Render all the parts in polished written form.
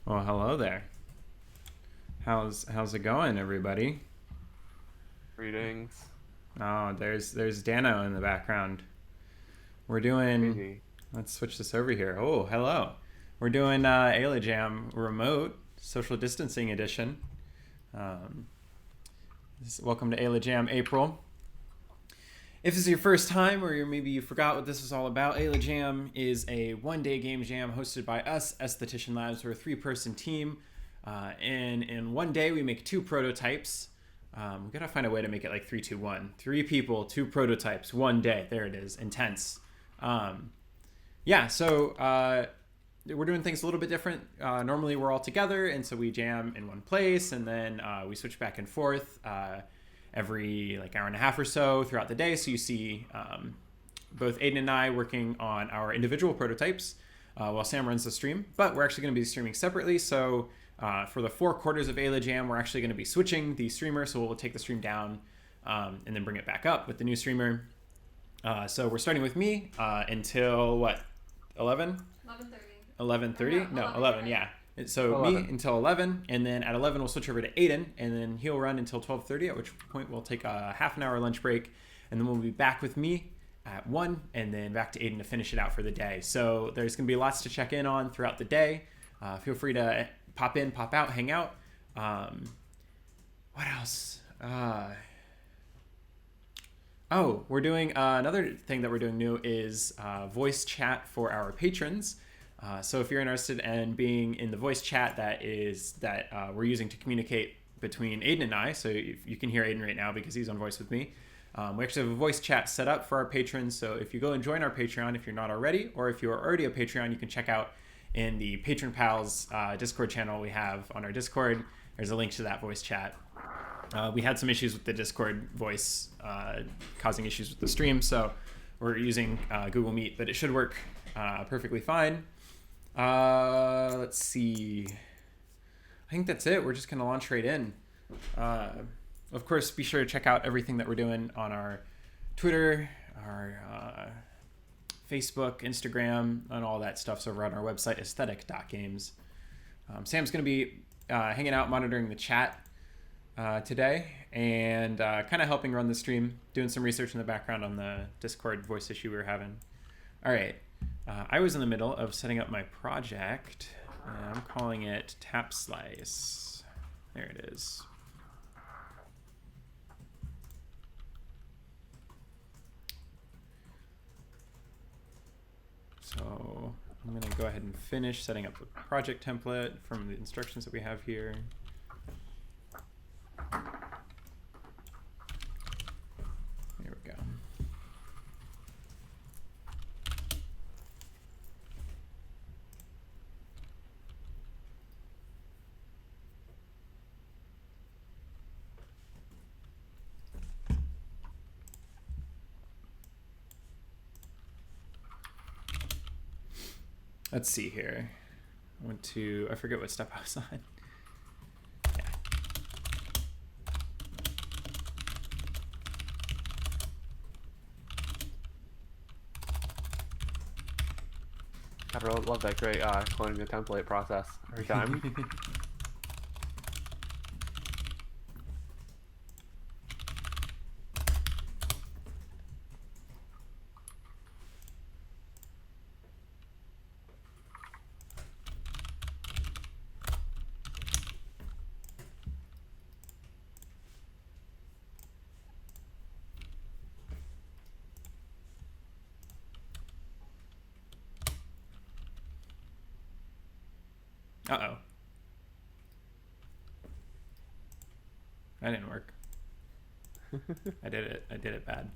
Well, hello there. How's it going, everybody? Greetings. Oh, there's Dano in the background. We're doing. Crazy. Let's switch this over here. Oh, hello. We're doing AeLa Jam remote social distancing edition. Um, Welcome to AeLa Jam April. If this is your first time, or maybe you forgot what this is all about, AeLa Jam is a one-day game jam hosted by us, Aesthetician Labs. We're a three-person team. And in one day, we make two prototypes. We gotta find a way to make it like 3, 2, 1. Three people, two prototypes, one day. There it is. Intense. Um, yeah, so we're doing things a little bit different. Normally, we're all together, and so we jam in one place, and then we switch back and forth every like hour and a half or so throughout the day. So you see both Aiden and I working on our individual prototypes while Sam runs the stream. But we're actually going to be streaming separately. So for the 4 quarters of AeLa Jam, we're actually going to be switching the streamer. So we'll take the stream down and then bring it back up with the new streamer. So we're starting with me until what? 11? 11:30. 11:30? No, 11, yeah. So 11. me until 11, and then at 11 we'll switch over to Aiden, and then he'll run until 12:30, at which point we'll take a half an hour lunch break, and then we'll be back with me at 1, and then back to Aiden to finish it out for the day. So there's going to be lots to check in on throughout the day. Feel free to pop in, pop out, hang out. What else? We're doing another thing that we're doing new is voice chat for our patrons. So if you're interested in being in the voice chat that we're using to communicate between Aiden and I, so you can hear Aiden right now because he's on voice with me. We actually have a voice chat set up for our patrons. So if you go and join our Patreon, if you're not already, or if you are already a Patreon, you can check out in the Patron Pals Discord channel we have on our Discord. There's a link to that voice chat. We had some issues with the Discord voice causing issues with the stream, so we're using Google Meet, but it should work perfectly fine. Let's see. I think that's it. We're just going to launch right in. Of course, be sure to check out everything that we're doing on our Twitter, our Facebook, Instagram, and all that stuff's over on our website, aesthetic.games. Sam's going to be hanging out, monitoring the chat today, and kind of helping run the stream, doing some research in the background on the Discord voice issue we were having. All right. I was in the middle of setting up my project, and I'm calling it Tap Slice. There it is. So I'm going to go ahead and finish setting up the project template from the instructions that we have here. There we go. Let's see here. I forget what step I was on. Yeah. I really love that great cloning the template process every time. Uh-oh. That didn't work. I did it bad.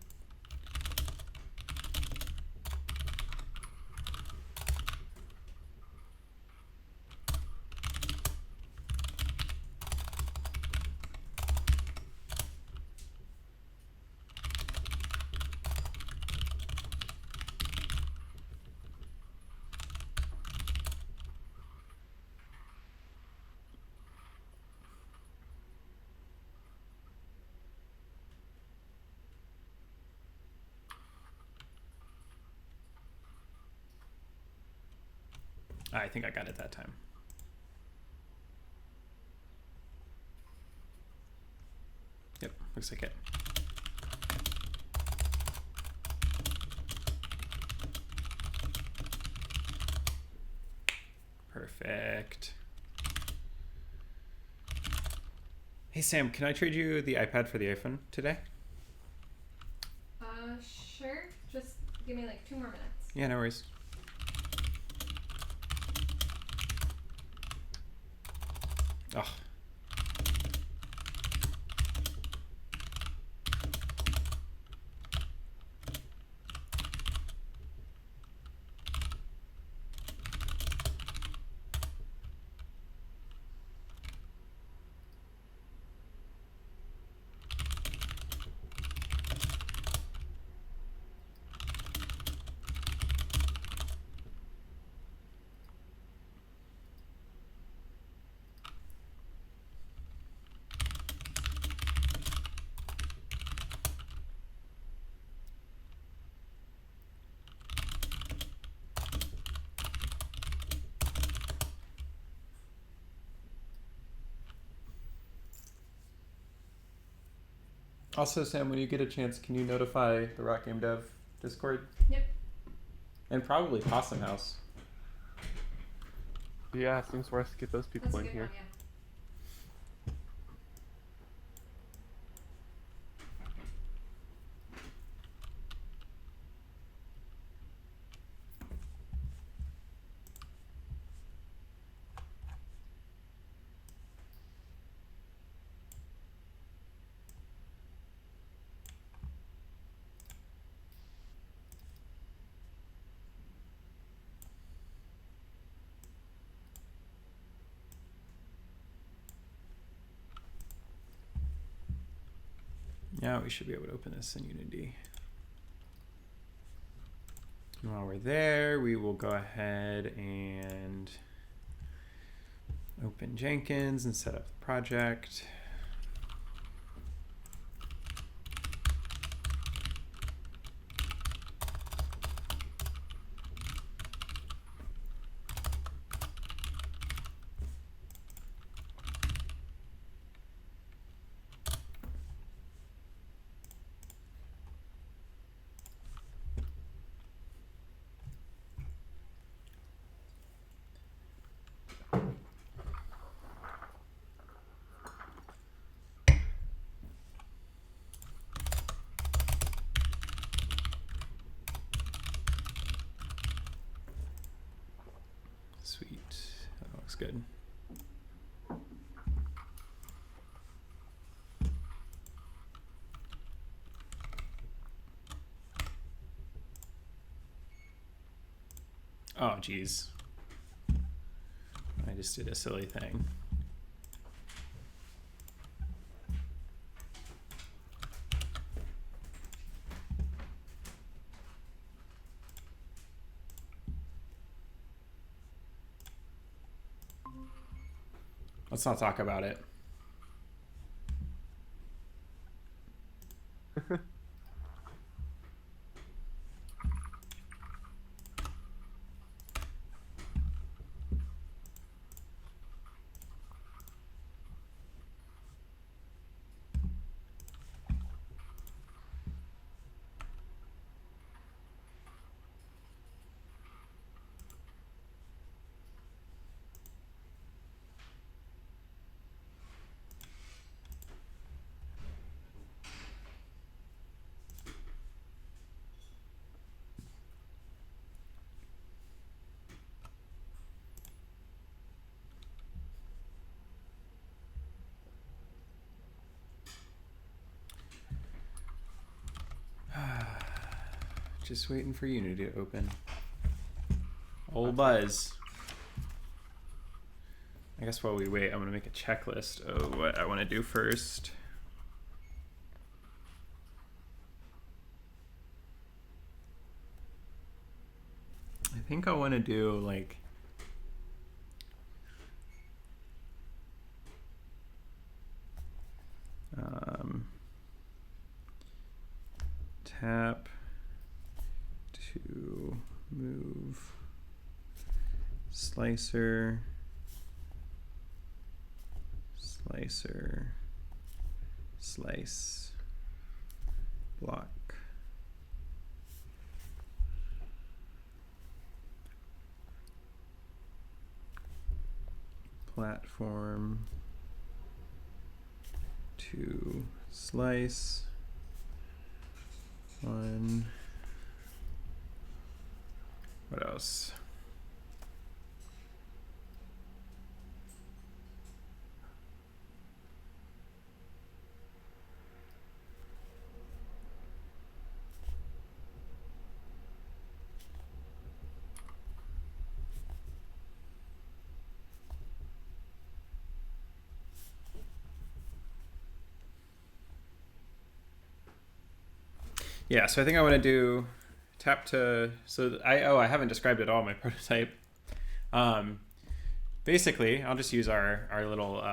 I think I got it that time. Looks like it. Perfect. Hey Sam, can I trade you the iPad for the iPhone today? Sure. Just give me like 2 more minutes. Yeah, no worries. Oh. Also, Sam, when you get a chance, can you notify the Rock Game Dev Discord? Yep. And probably Possum House. Yeah, it seems worth to get those people That's a in good here. one, yeah. Yeah, we should be able to open this in Unity. And while we're there, we will go ahead and open Jenkins and set up the project. Sweet. That looks good. Oh, geez. I just did a silly thing. Let's not talk about it. Just waiting for Unity to open. Old Buzz. I guess while we wait, I'm gonna make a checklist of what I want to do first. I think I want to do like tap to move slicer, slice, block. Platform to slice. One. What else? Yeah, so I think I want to do tap to, so I haven't described at all my prototype. Basically, I'll just use our little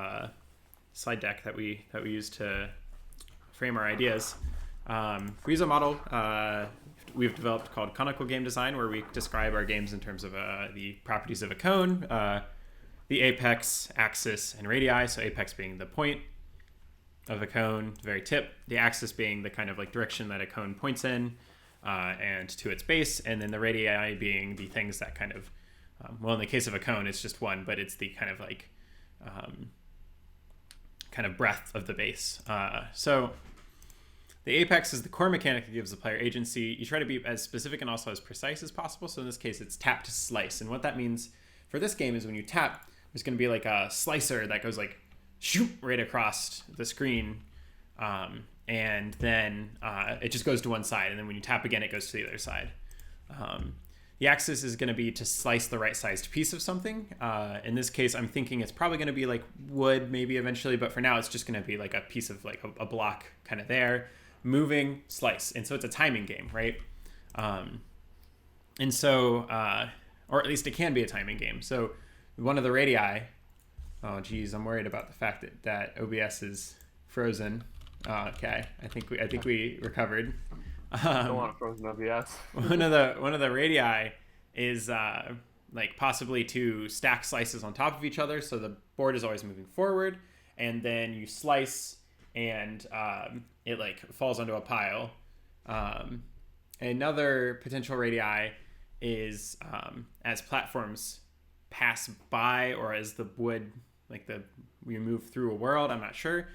slide deck that we use to frame our ideas. We use a model we've developed called conical game design, where we describe our games in terms of the properties of a cone, the apex, axis, and radii. So apex being the point of a cone, the very tip, the axis being the kind of like direction that a cone points in, and to its base, and then the radii being the things that kind of, well, in the case of a cone, it's just one, but it's the kind of like kind of breadth of the base. So the apex is the core mechanic that gives the player agency. You try to be as specific and also as precise as possible. So in this case, it's tap to slice. And what that means for this game is when you tap, there's going to be like a slicer that goes like shoot right across the screen. And then it just goes to one side. And then when you tap again, it goes to the other side. The axis is going to be to slice the right sized piece of something. In this case, I'm thinking it's probably going to be like wood maybe eventually, but for now it's just going to be like a piece of like a block kind of there, moving, slice. And so it's a timing game, right? And so, or at least it can be a timing game. So one of the radii, oh geez, I'm worried about the fact that OBS is frozen. Okay, I think we recovered. Don't want frozen OBS. one of the radii is like possibly to stack slices on top of each other, so the board is always moving forward, and then you slice and it like falls onto a pile. Another potential radii is as platforms pass by, or as the wood we move through a world. I'm not sure.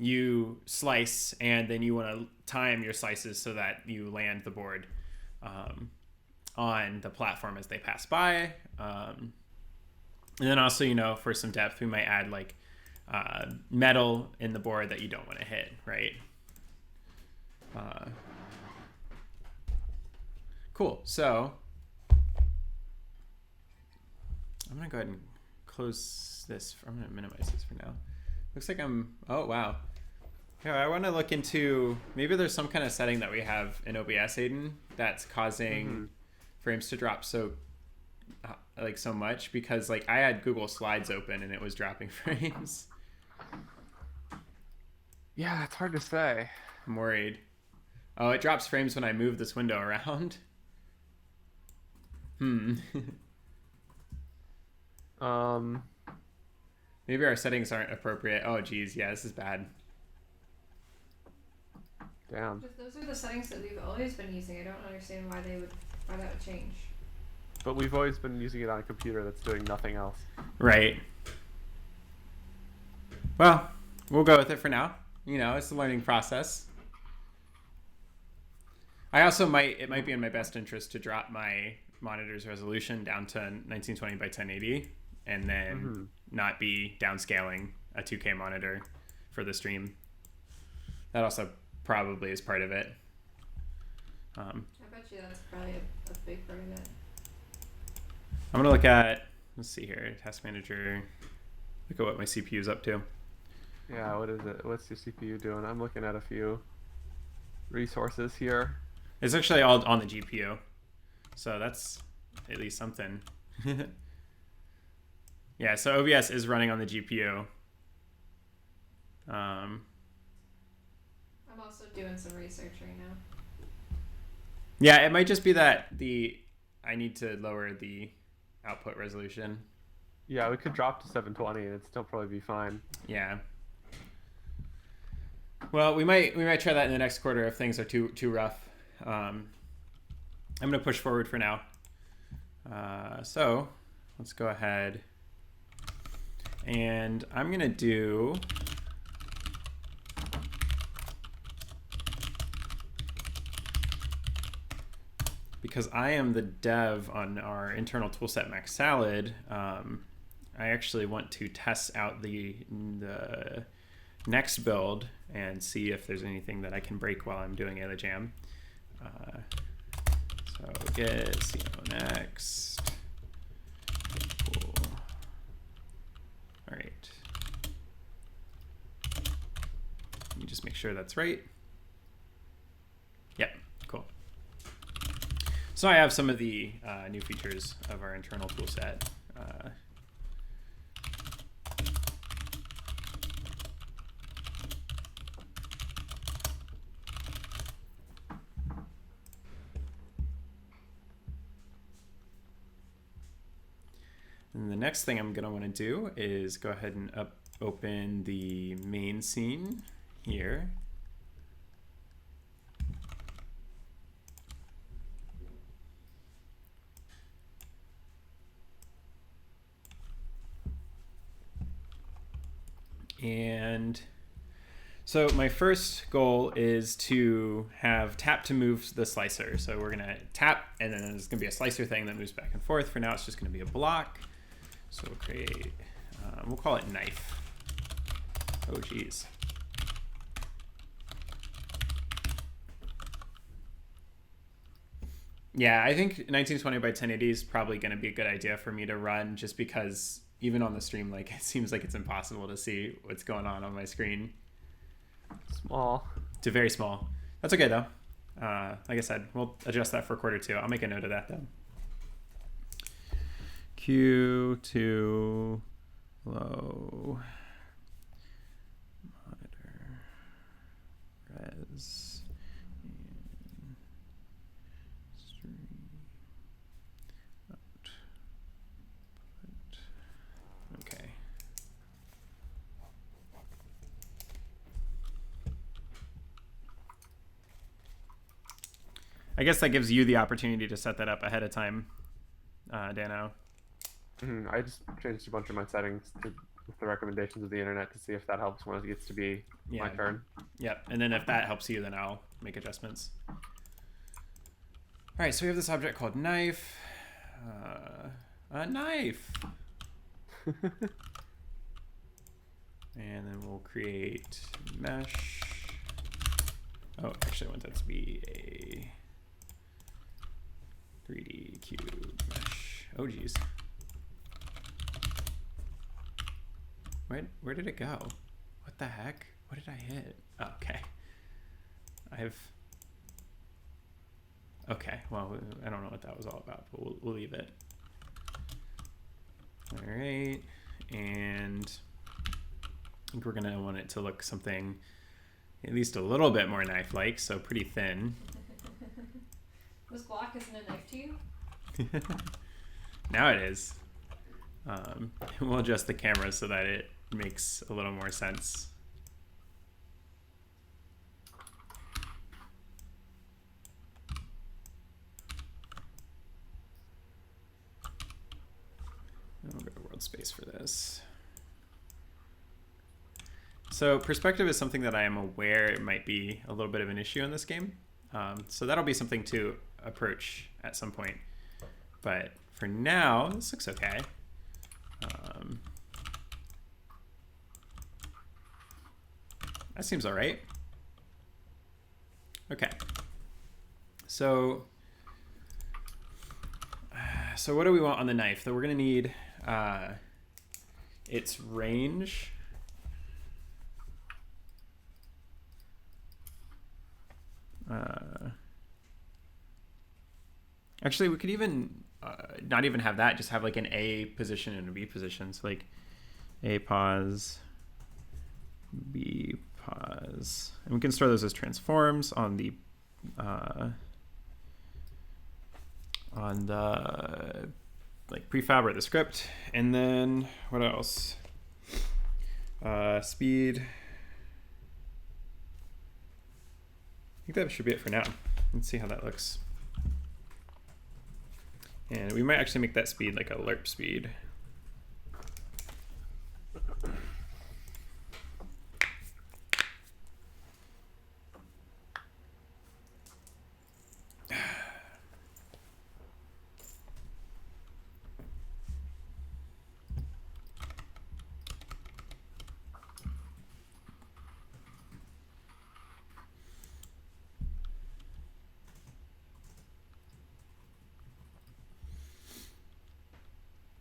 You slice, and then you want to time your slices so that you land the board on the platform as they pass by. And then also, for some depth, we might add like metal in the board that you don't want to hit, right? Cool. So I'm going to go ahead and close this. I'm going to minimize this for now. Looks like oh, wow. Yeah, I want to look into, maybe there's some kind of setting that we have in OBS, Aiden, that's causing frames to drop so much, because like I had Google Slides open and it was dropping frames. Yeah, it's hard to say. I'm worried. Oh, it drops frames when I move this window around. Maybe our settings aren't appropriate. Oh, geez. Yeah, this is bad. Damn. Those are the settings that we've always been using. I don't understand why that would change. But we've always been using it on a computer that's doing nothing else. Right. Well, we'll go with it for now. It's a learning process. I also it might be in my best interest to drop my monitor's resolution down to 1920 by 1080 and then not be downscaling a 2K monitor for the stream. That also probably is part of it. I bet you that's probably a big part of it. I'm gonna look at, let's see here, task manager, look at what my CPU is up to. Yeah, what is it? What's your CPU doing? I'm looking at a few resources here. It's actually all on the GPU, so that's at least something. Yeah, so OBS is running on the GPU. I'm also doing some research right now. Yeah, it might just be that I need to lower the output resolution. Yeah, we could drop to 720 and it'd still probably be fine. Yeah. Well, we might try that in the next quarter if things are too rough. I'm gonna push forward for now. So let's go ahead, and I'm gonna do. Because I am the dev on our internal toolset Mac Salad, I actually want to test out the next build and see if there's anything that I can break while I'm doing AeLa Jam. So get CO next. Cool. All right. Let me just make sure that's right. Yep, cool. So I have some of the new features of our internal toolset. And the next thing I'm going to want to do is go ahead and open the main scene here. And so my first goal is to have tap to move the slicer. So we're going to tap, and then there's going to be a slicer thing that moves back and forth. For now, it's just going to be a block. So we'll create, we'll call it knife. Oh, geez. Yeah, I think 1920 by 1080 is probably going to be a good idea for me to run, just because even on the stream, like, it seems like it's impossible to see what's going on my screen. Small. It's very small. That's okay, though. Like I said, we'll adjust that for quarter two. I'll make a note of that, though. Q2 low monitor res and stream output. Okay. I guess that gives you the opportunity to set that up ahead of time, Dano. I just changed a bunch of my settings with the recommendations of the internet to see if that helps when it gets to be my turn. Yep, and then if that helps you, then I'll make adjustments. All right, so we have this object called knife. A knife. And then we'll create mesh. Oh, actually, I want that to be a 3D cube mesh. Oh, geez. Where did it go? What the heck? What did I hit? Oh, okay. Okay, well, I don't know what that was all about, but we'll leave it. All right, and I think we're gonna want it to look something at least a little bit more knife-like, so pretty thin. This block isn't a knife to you? Now it is. We'll adjust the camera so that it makes a little more sense. I'll go to world space for this. So perspective is something that I am aware it might be a little bit of an issue in this game. So that'll be something to approach at some point. But for now, this looks okay. That seems all right. Okay. So what do we want on the knife? So we're going to need its range. Actually, we could even not even have that, just have like an A position and a B position. So like A pause, B pause. And we can store those as transforms on the like prefab or the script. And then what else? Speed. think that should be it for now. Let's see how that looks. And we might actually make that speed like a LERP speed.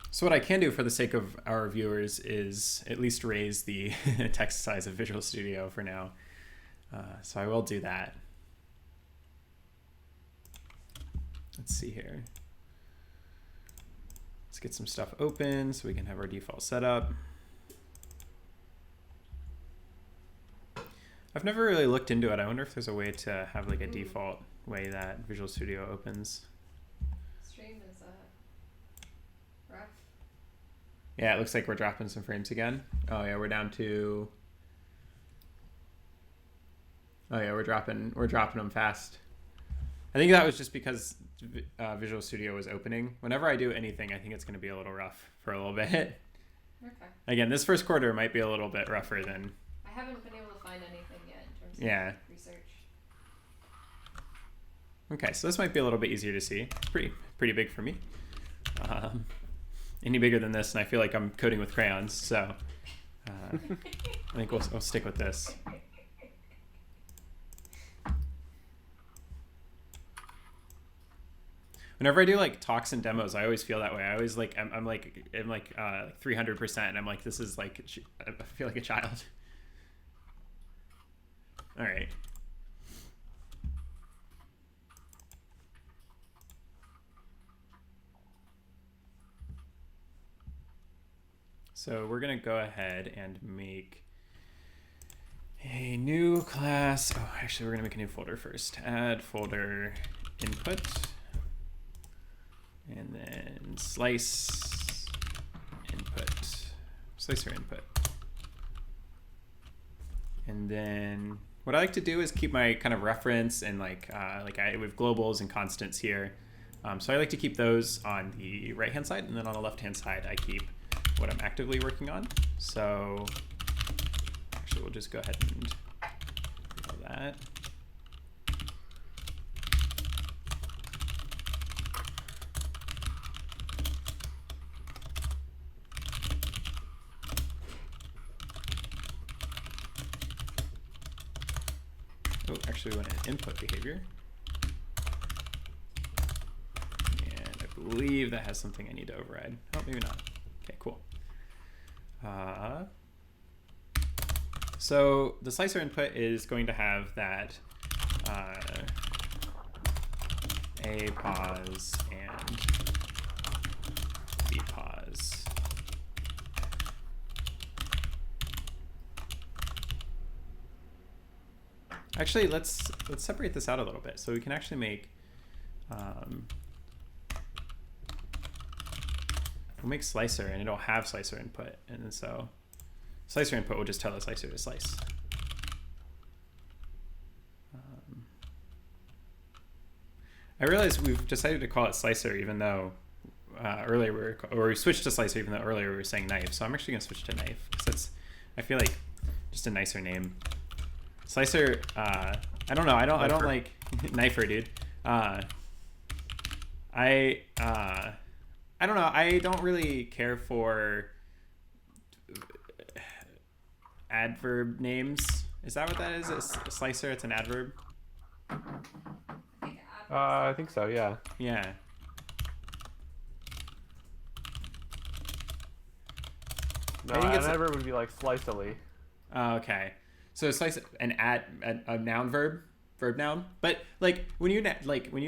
So what I can do for the sake of our viewers is at least raise the text size of Visual Studio for now. So I will do that. Let's see here. Let's get some stuff open so we can have our default setup. I've never really looked into it. I wonder if there's a way to have like a default way that Visual Studio opens. Stream is rough. Yeah, it looks like we're dropping some frames again. Oh yeah, we're down to. Oh yeah, we're dropping them fast. I think that was just because Visual Studio was opening. Whenever I do anything, I think it's going to be a little rough for a little bit. Okay. Again, this first quarter might be a little bit rougher than. I haven't been able to find anything yet in terms Yeah. of research. Okay, so this might be a little bit easier to see. It's pretty big for me. Any bigger than this, and I feel like I'm coding with crayons, so I think we'll stick with this. Whenever I do like talks and demos, I always feel that way. I always like I'm like 300%, and I'm like, this is like I feel like a child. All right. So we're gonna go ahead and make a new class. Oh, actually, we're gonna make a new folder first. Add folder input, and then slice input, slicer input. And then what I like to do is keep my kind of reference and with globals and constants here. So I like to keep those on the right-hand side, and then on the left-hand side, I keep what I'm actively working on. So actually, we'll just go ahead and do that. Oh, actually, we want an input behavior. And I believe that has something I need to override. Oh, maybe not. Okay, cool. So the slicer input is going to have that A pause and B pause. Actually, let's separate this out a little bit so we can actually make we'll make slicer, and it'll have slicer input, and then so slicer input will just tell the slicer to slice. I realize we've decided to call it slicer even though earlier we switched to slicer even though earlier we were saying knife. So I'm actually gonna switch to knife because that's, I feel like, just a nicer name. Slicer, I don't know. I don't like knifer, dude. I don't know. I don't really care for adverb names. Is that what that is? A slicer, it's an adverb? I think so, yeah. Yeah. No, I think an it's adverb would be like slicily. Oh, okay. So slice a noun verb noun, but like when you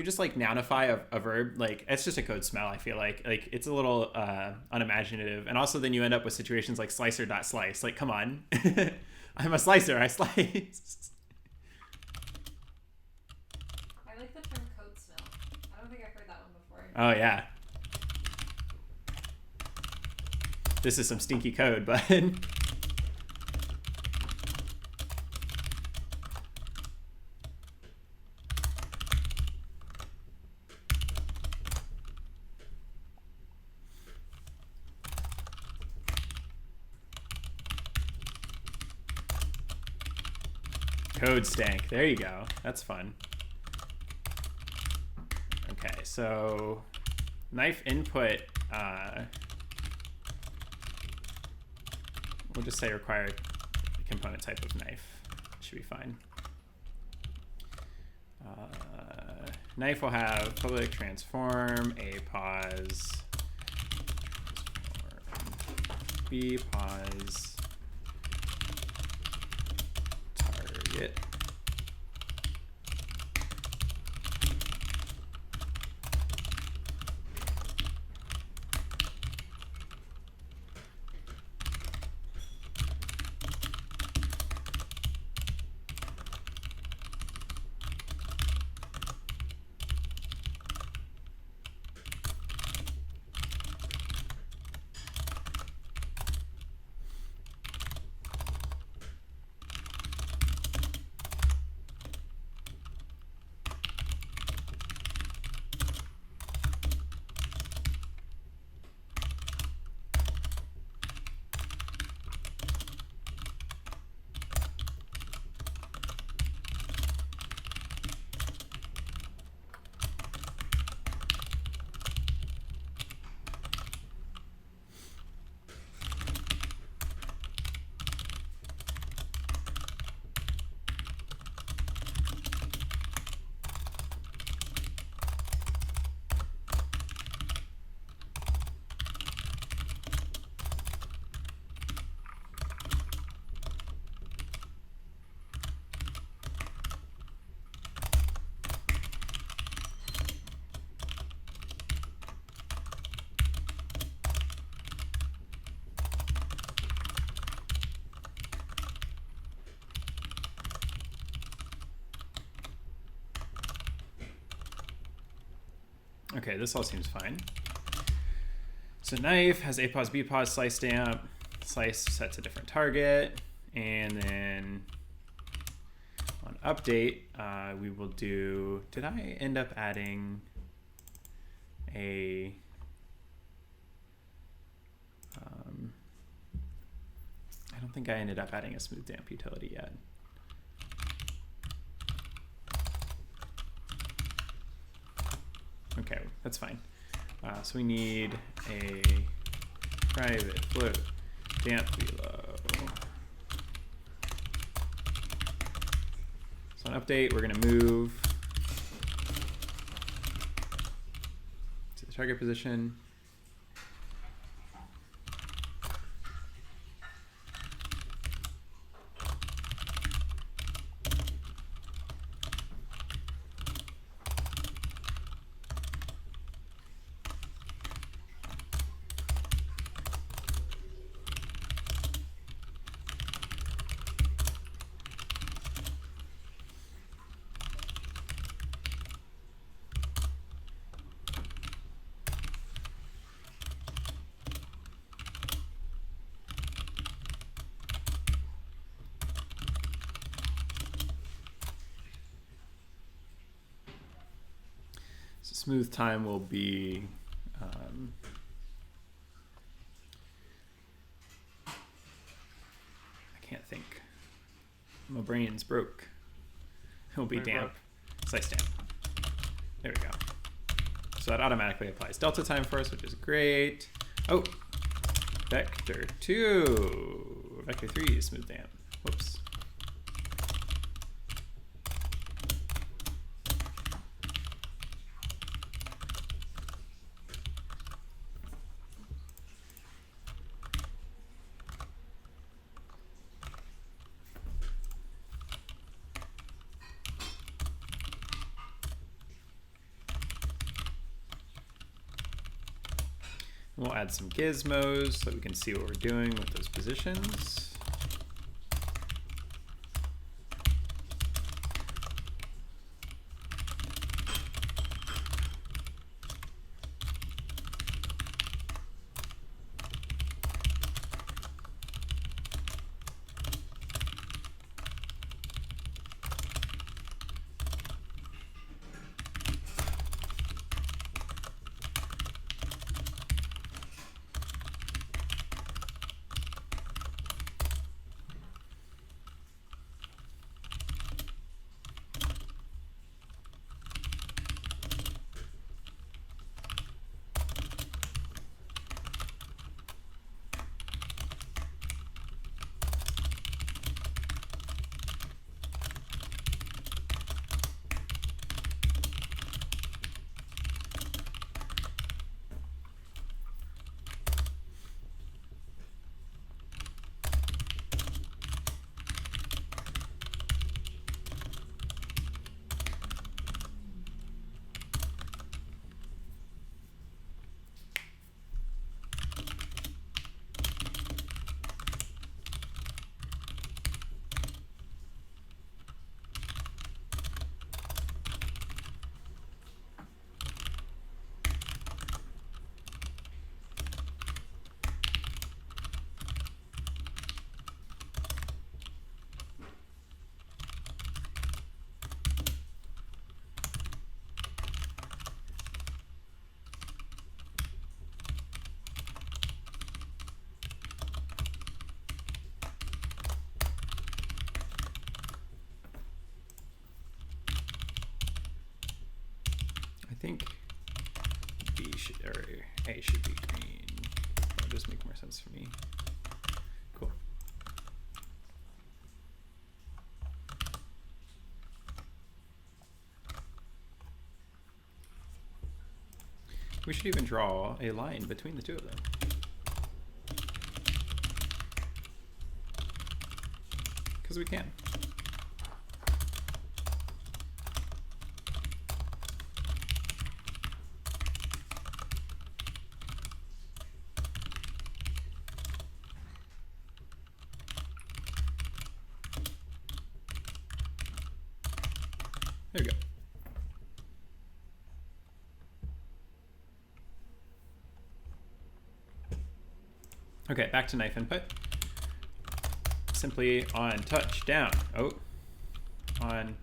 just like nounify a verb, like it's just a code smell. I feel like it's a little unimaginative, and also then you end up with situations like slicer.slice. Like, come on, I'm a slicer. I slice. I like the term code smell. I don't think I've heard that one before. Oh yeah. This is some stinky code, but. Code stank. There you go. That's fun. Okay, so knife input, we'll just say required component type of knife. Should be fine. Knife will have public transform, A pause, B pause, target. Okay, this all seems fine. So knife has A pause, B pause, slice stamp, slice set to different target, and then on update, we will do, did I end up adding a, I don't think I ended up adding a smooth damp utility yet. Okay, that's fine. So we need a private float damp below. So on update, we're going to move to the target position. Smooth time will be I can't think. My brain's broke. It will be damp. Slice damp. There we go. So that automatically applies delta time for us, which is great. Oh, vector 2. Vector 3 is smooth damp. Whoops. We'll add some gizmos so we can see what we're doing with those positions. think B should, or A should be green. That'll just make more sense for me. Cool. We should even draw a line between the two of them. Because we can. There we go. Okay, back to knife input. Simply on touch down. Oh, on,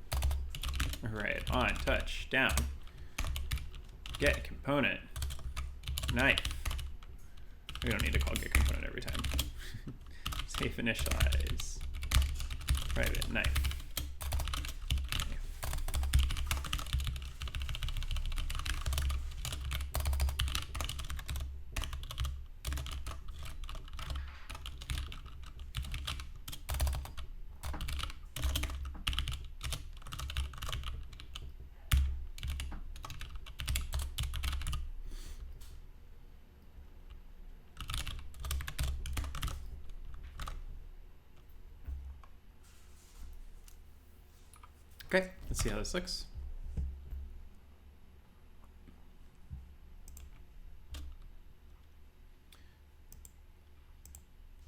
right, on touch down. Get component. Knife. We don't need to call get component every time. Safe initialize. Private knife. Okay, let's see how this looks.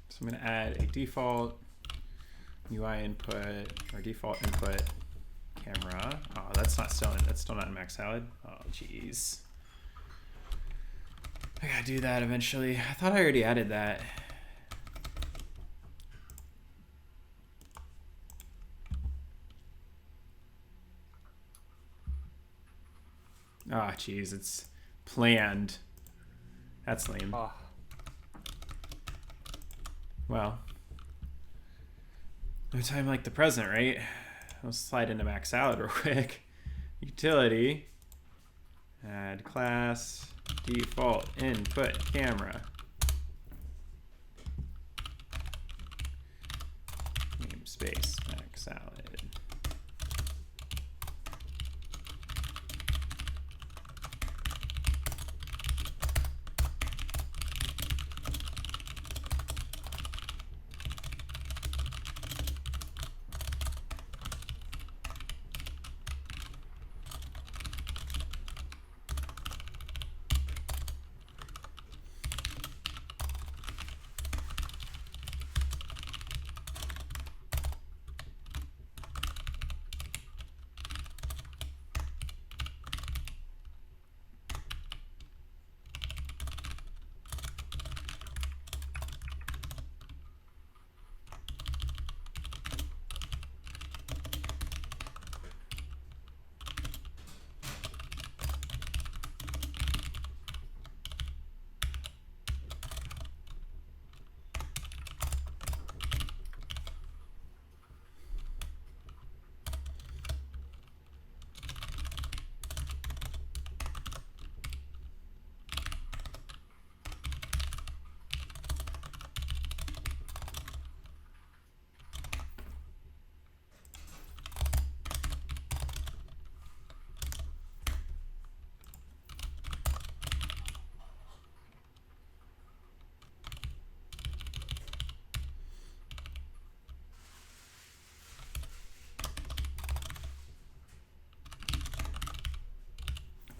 So I'm going to add a default UI input or default input camera. Oh, that's still not in Max Salad. Oh, jeez. I gotta do that eventually. I thought I already added that. Ah, jeez, it's planned. That's lame. Oh. Well, no time like the present, right? I'll slide into Max Salad real quick. Utility, add class, default input camera. Namespace Max Salad.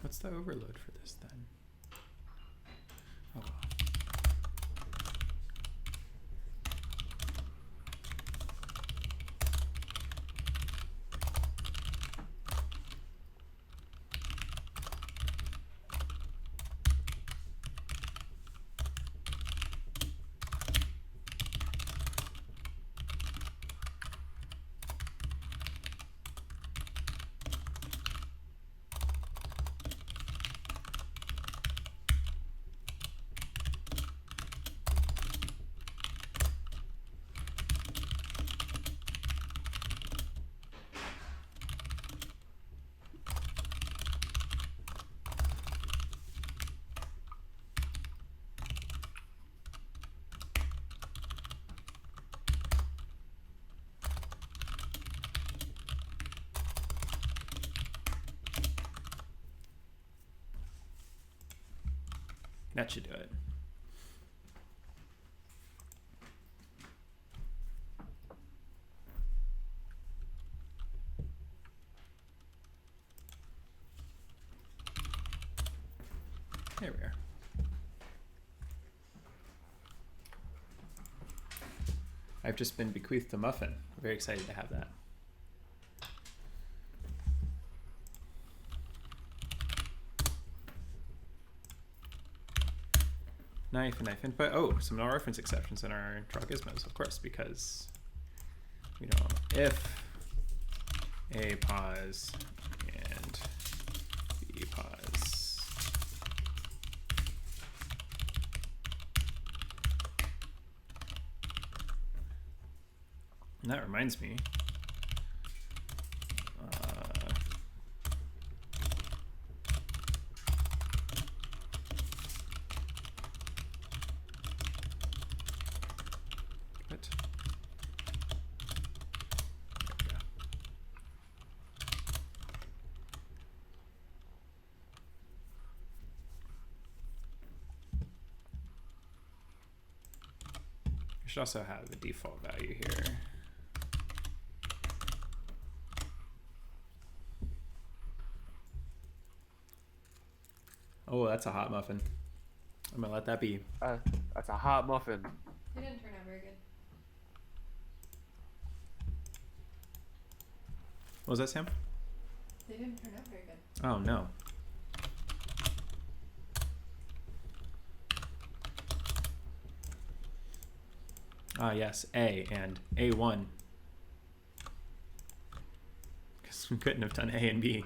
What's the overload for this then? Oh, well. That should do it. There we are. I've just been bequeathed a muffin. I'm very excited to have that. Knife, input. Oh, some null reference exceptions in our draw gizmos, of course, because we know if A pause and B pause. And that reminds me. We should also have a default value here. Oh, that's a hot muffin. I'm gonna let that be. That's a hot muffin. It didn't turn out very good. What was that, Sam? They didn't turn out very good. Oh no. Ah, yes, A and A1. Because we couldn't have done A and B.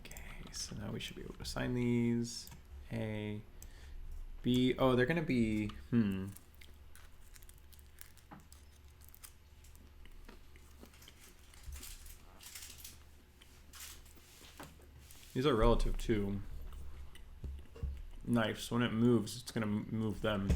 Okay, so now we should be able to assign these. A, B. Oh, they're going to be, These are relative to knife, so when it moves, it's going to move them.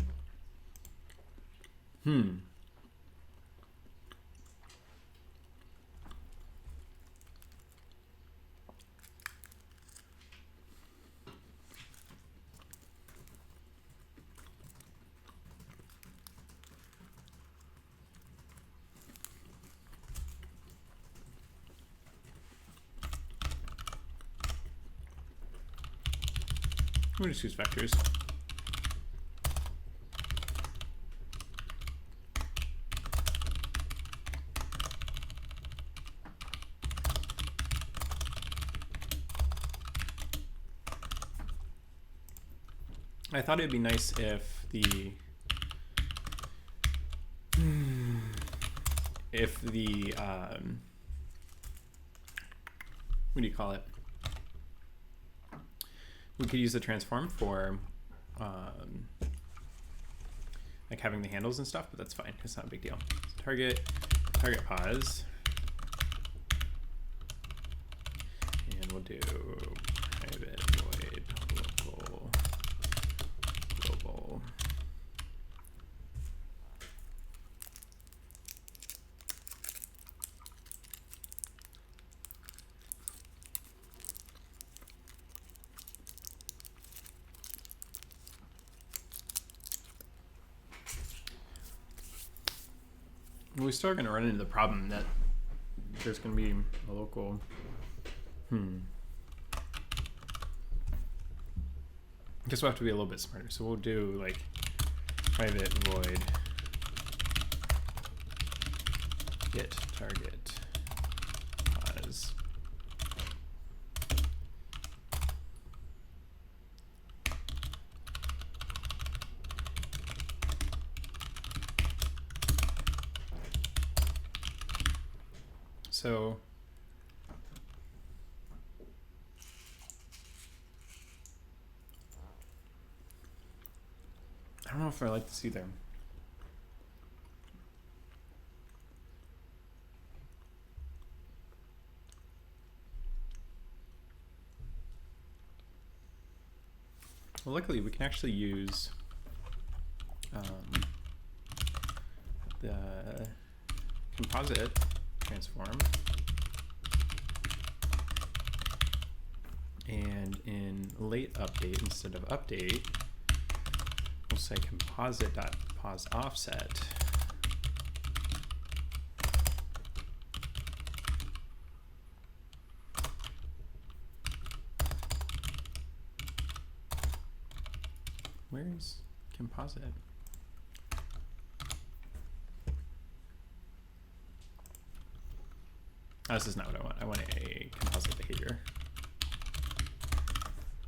We'll just use vectors. I thought it'd be nice if the what do you call it? We could use the transform for like having the handles and stuff, but that's fine. It's not a big deal. So target pause, and we'll do private void local global. We're still going to run into the problem that there's going to be a local. I guess we'll have to be a little bit smarter. So we'll do like private void get target pause. So I don't know if I like this either. Well, luckily we can actually use the composite transform And in late update, instead of update, we'll say composite.pause offset. Where's composite? Oh, this is not what I want. I want a composite behavior.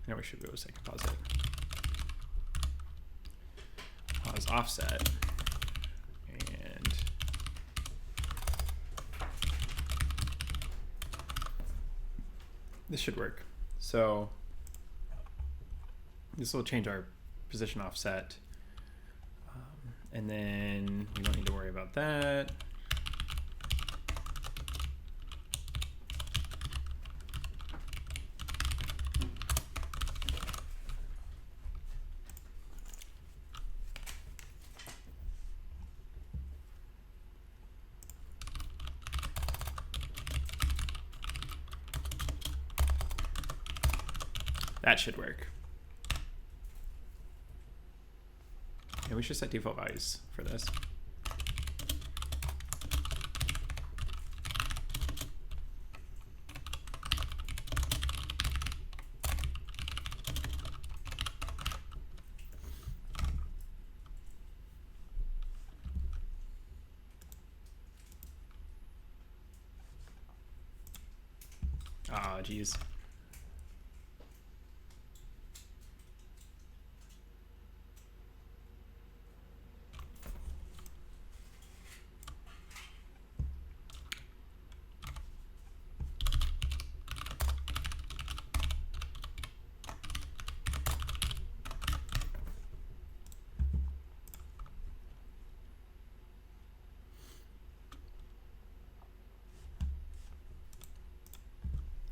Now we should be able to say composite. Pause offset. And this should work. So this will change our position offset. And then we don't need to worry about that. That should work. And we should set default values for this. Ah, geez.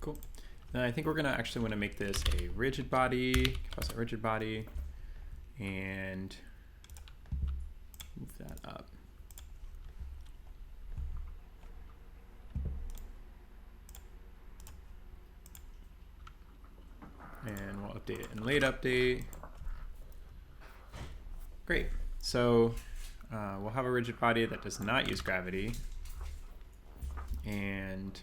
Cool. Now I think we're gonna actually want to make this a rigid body, composite rigid body, and move that up. And we'll update it in late update. Great. So we'll have a rigid body that does not use gravity, and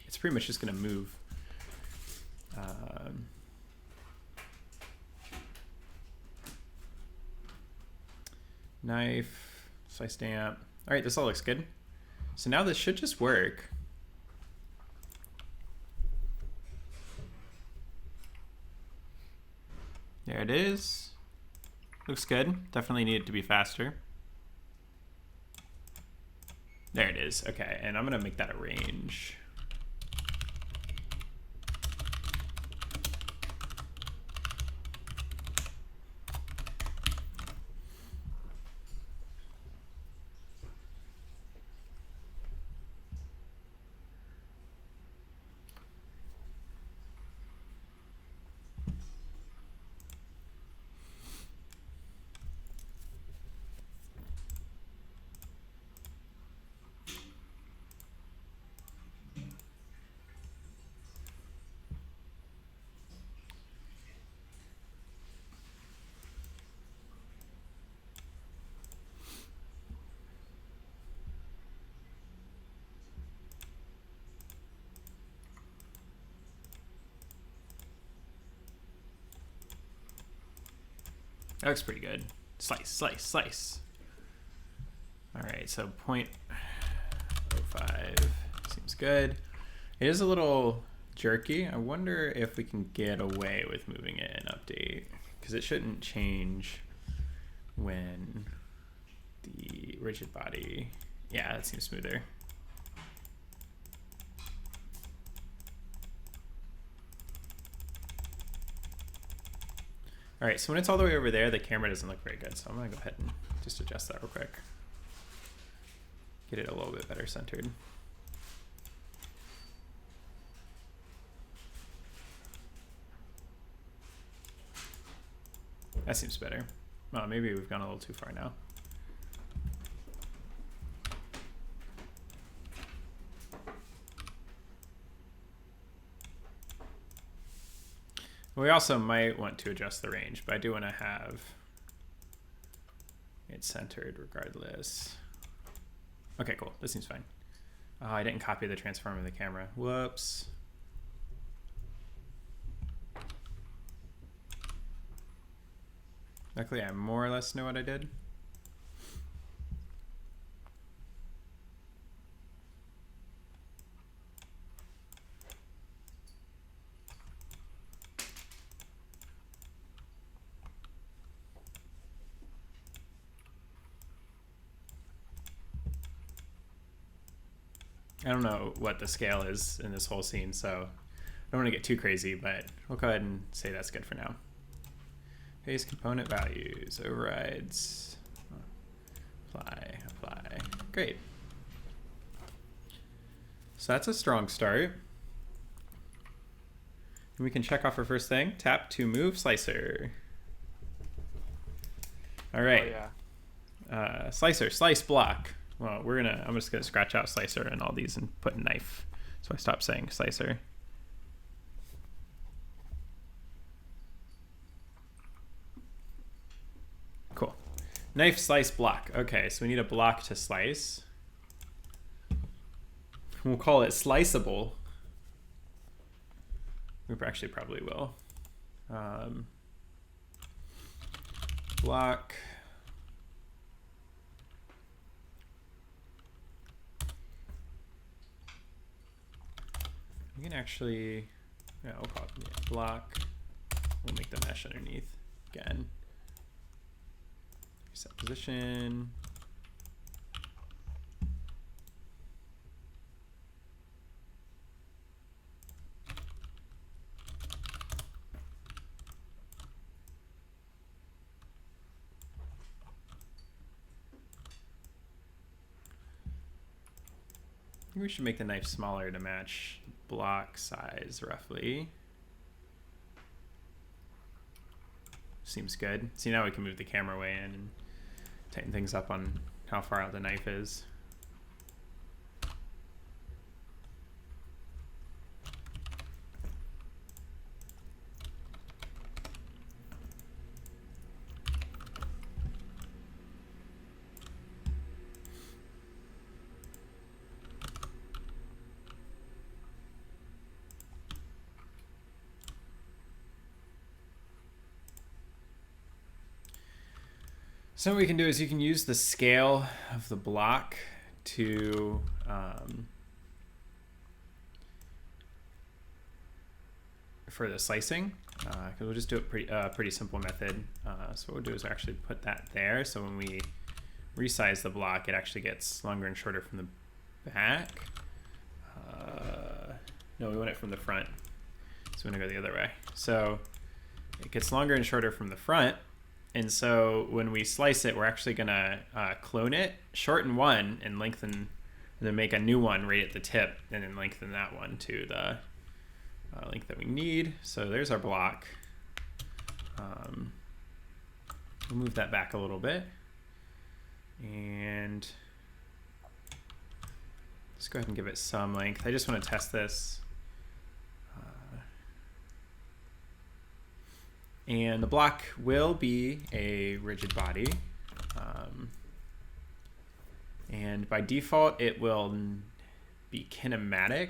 it's pretty much just going to move. Knife, slice stamp. All right, this all looks good. So now this should just work. There it is. Looks good. Definitely need it to be faster. There it is. Okay, and I'm going to make that a range. That looks pretty good. Slice, slice, slice. All right, so 0.05 seems good. It is a little jerky. I wonder if we can get away with moving it in update, because it shouldn't change when the rigid body. Yeah, that seems smoother. All right, so when it's all the way over there, the camera doesn't look very good. So I'm gonna go ahead and just adjust that real quick. Get it a little bit better centered. That seems better. Well, maybe we've gone a little too far now. We also might want to adjust the range, but I do want to have it centered regardless. Okay, cool. This seems fine. Oh, I didn't copy the transform of the camera. Whoops. Luckily, I more or less know what I did. I don't know what the scale is in this whole scene, so I don't want to get too crazy, but we'll go ahead and say that's good for now. Base component values, overrides, apply. Great. So that's a strong start. And we can check off our first thing. Tap to move slicer. All right. Oh, yeah. Slicer, slice block. Well, I'm just gonna scratch out slicer in all these and put knife. So I stopped saying slicer. Cool. Knife, slice, block. Okay, so we need a block to slice. We'll call it sliceable. We actually probably will. Block. We can actually, yeah, we'll call it block. We'll make the mesh underneath again. Set position. I think we should make the knife smaller to match block size roughly. Seems good. See, now we can move the camera way in and tighten things up on how far out the knife is. So what we can do is you can use the scale of the block to for the slicing, because we'll just do it pretty simple method. So what we'll do is actually put that there. So when we resize the block, it actually gets longer and shorter from the back. No, we want it from the front. So we're gonna go the other way. So it gets longer and shorter from the front. And so when we slice it, we're actually gonna clone it, shorten one and lengthen, and then make a new one right at the tip, and then lengthen that one to the length that we need. So there's our block. We'll move that back a little bit. And let's go ahead and give it some length. I just want to test this. And the block will be a rigid body. And by default, it will be kinematic.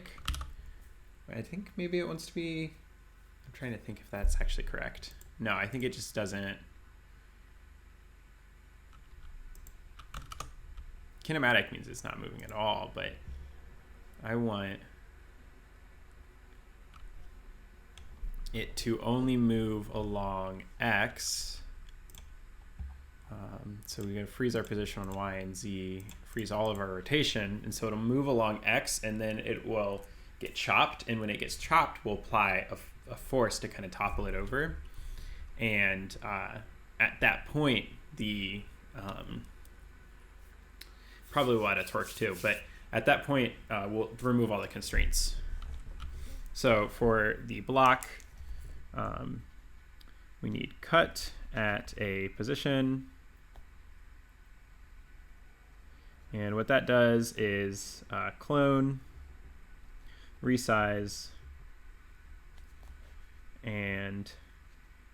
I think maybe it wants to be, I'm trying to think if that's actually correct. No, I think it just doesn't. Kinematic means it's not moving at all, but I want it to only move along X. So we're going to freeze our position on Y and Z, freeze all of our rotation, and so it'll move along X, and then it will get chopped, and when it gets chopped, we'll apply a force to kind of topple it over. And at that point, the probably will add a torque too, but at that point, we'll remove all the constraints. So for the block, we need cut at a position. And what that does is clone, resize, and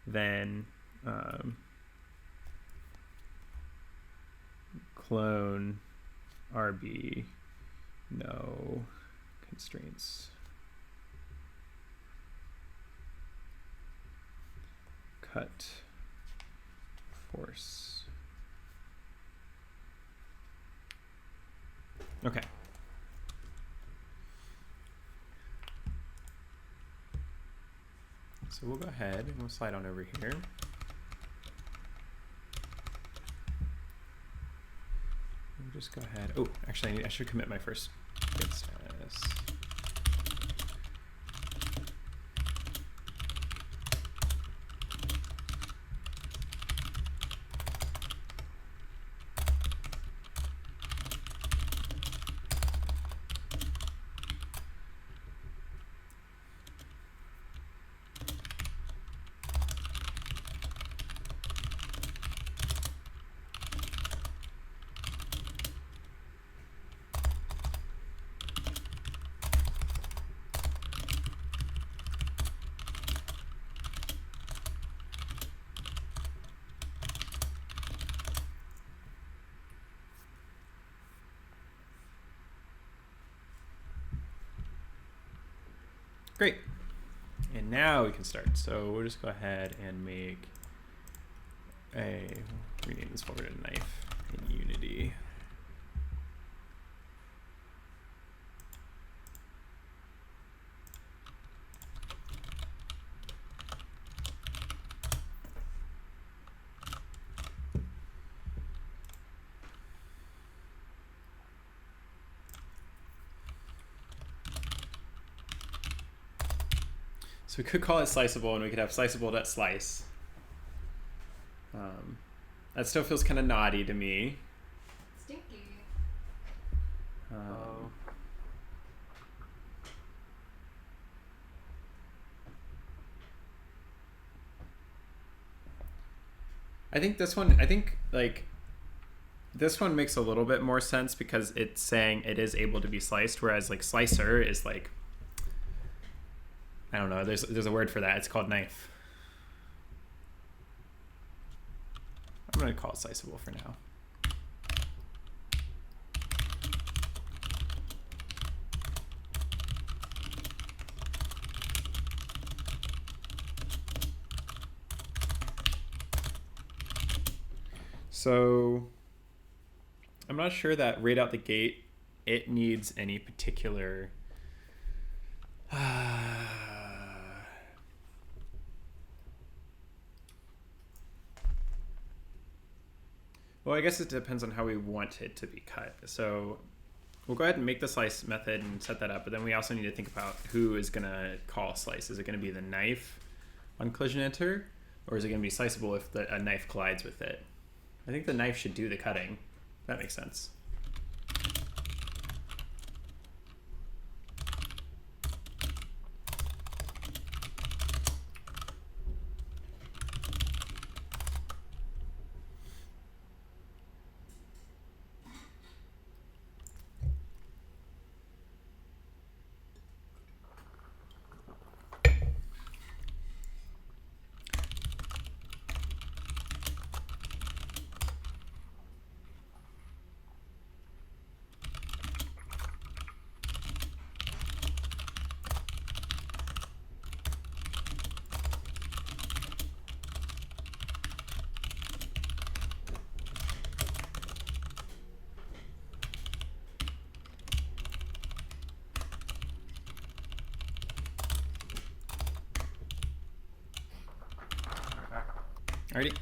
then clone RB, no constraints. Cut force. Okay. So we'll go ahead and we'll slide on over here. We'll just go ahead. Oh, actually, I should commit my first git status. Great. And now we can start. So we'll just go ahead and make rename this folder to knife in Unity. So we could call it sliceable, and we could have sliceable.slice. That still feels kind of naughty to me. Stinky. I think this one makes a little bit more sense because it's saying it is able to be sliced, whereas like slicer is like, I don't know, there's a word for that. It's called knife. I'm going to call it sliceable for now. So I'm not sure that right out the gate it needs any particular well, I guess it depends on how we want it to be cut. So we'll go ahead and make the slice method and set that up, but then we also need to think about who is going to call slice. Is it going to be the knife on collision enter, or is it going to be sliceable if a knife collides with it? I think the knife should do the cutting. That makes sense. Alrighty.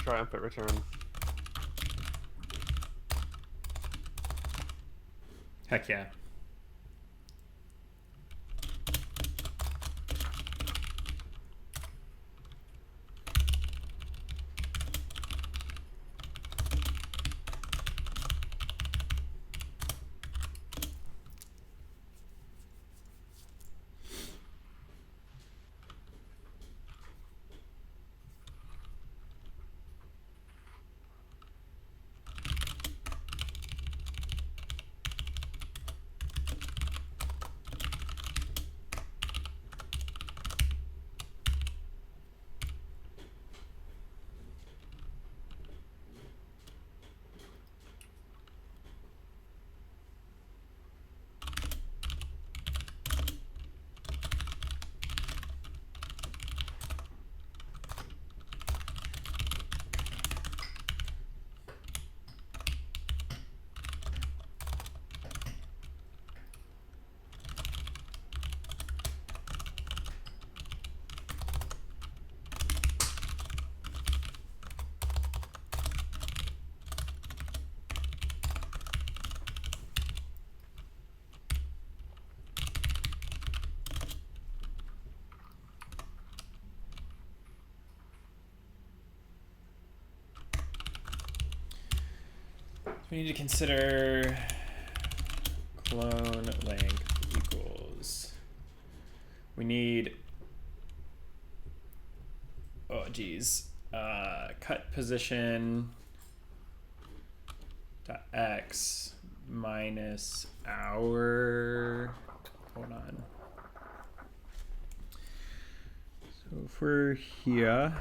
triumphant return. Heck yeah. We need to consider clone length equals. We need, oh geez, cut position dot x minus our, hold on. So if we're here,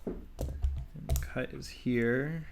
and cut is here.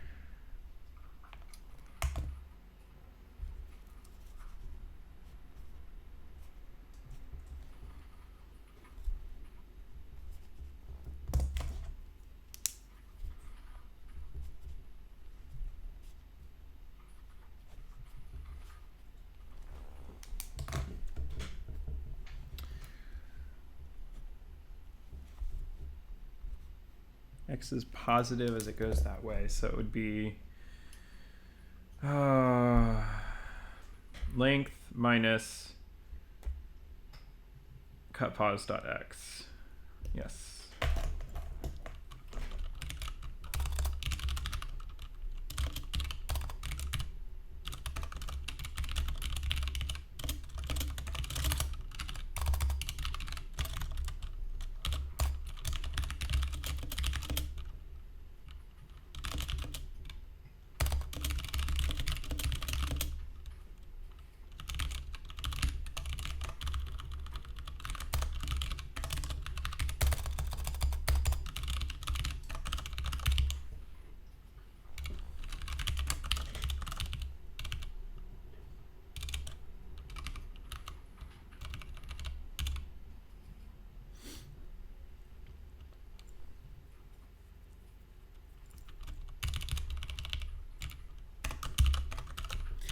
X is positive as it goes that way, so it would be length minus cut pos dot x. Yes.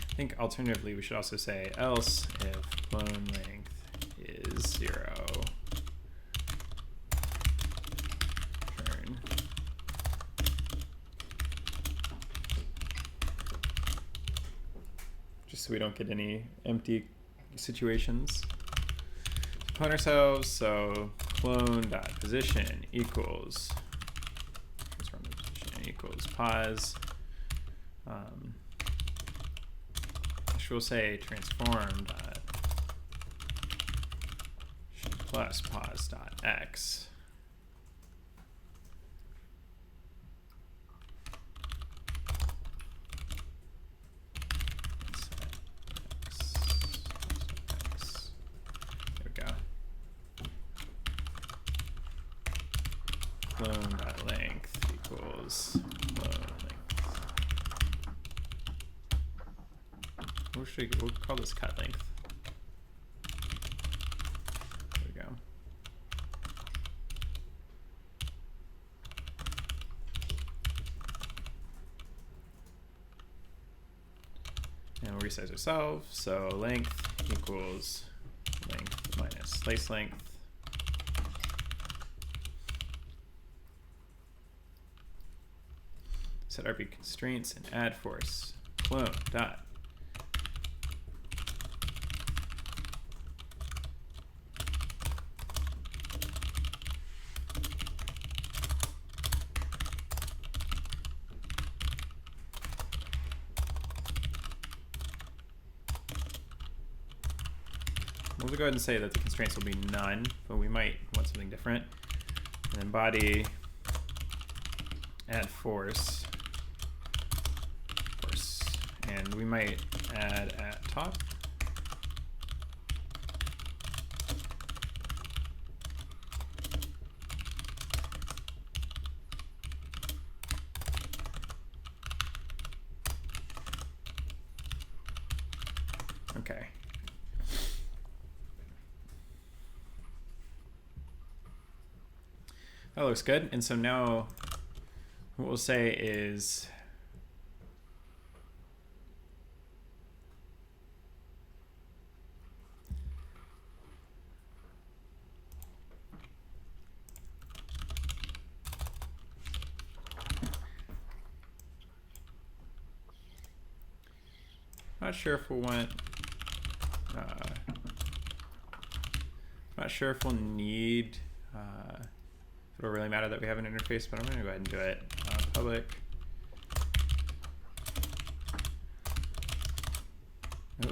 I think alternatively we should also say else if clone length is 0, return. Just so we don't get any empty situations. Clone ourselves, so clone dot position equals transform the position equals pos. We'll say transform dot plus pos dot x. There we go. Clone dot length equals clone length. We'll call this cut length. There we go. And we'll resize ourselves. So length equals length minus slice length. set RP constraints and add force. Clone dot. We'll go ahead and say that the constraints will be none, but we might want something different. And then body, add force, and we might add at top. Okay. That looks good. And so now what we'll say is not sure if we'll want not sure if we'll need it'll really matter that we have an interface, but I'm going to go ahead and do it. Public. Oh.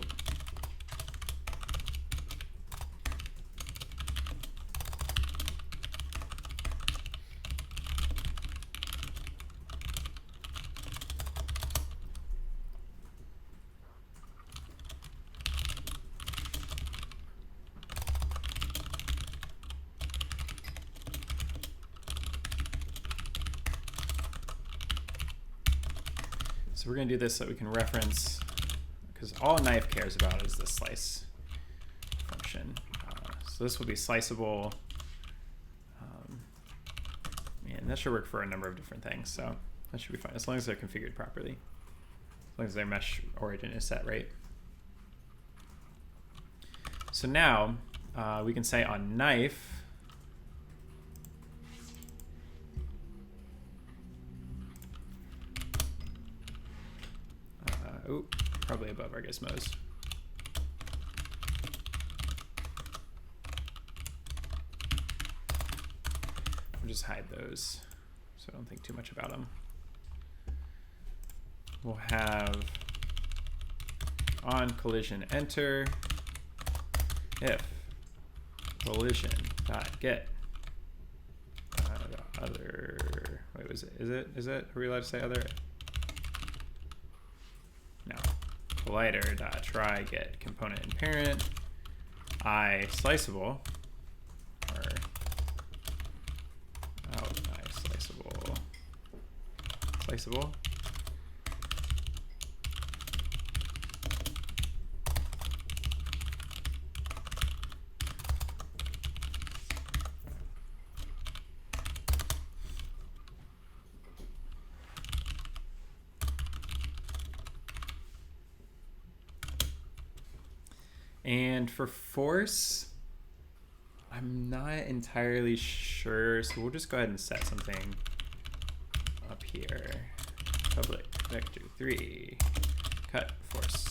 So we're going to do this so that we can reference, because all a knife cares about is the slice function. So this will be sliceable, and that should work for a number of different things. So that should be fine as long as they're configured properly, as long as their mesh origin is set right. So now we can say on knife, oh, probably above our gizmos. We'll just hide those so I don't think too much about them. We'll have on collision enter if collision dot get other, wait, was it, is it, are we allowed to say other? No. Collider dot try get component and parent I sliceable, or I sliceable. And for force, I'm not entirely sure, so we'll just go ahead and set something up here. Public vector 3 cut force.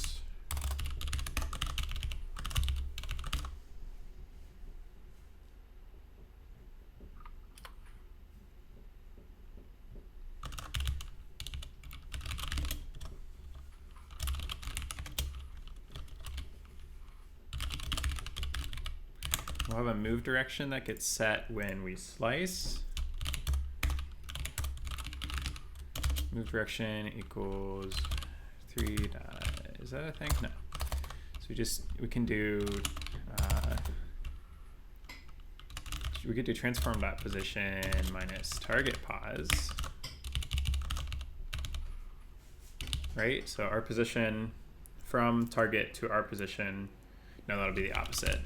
We'll have a move direction that gets set when we slice. Move direction equals 3 dot, is that a thing? No. So we can do, we could do transform dot position minus target pause. Right? So our position from target to our position, no, that'll be the opposite.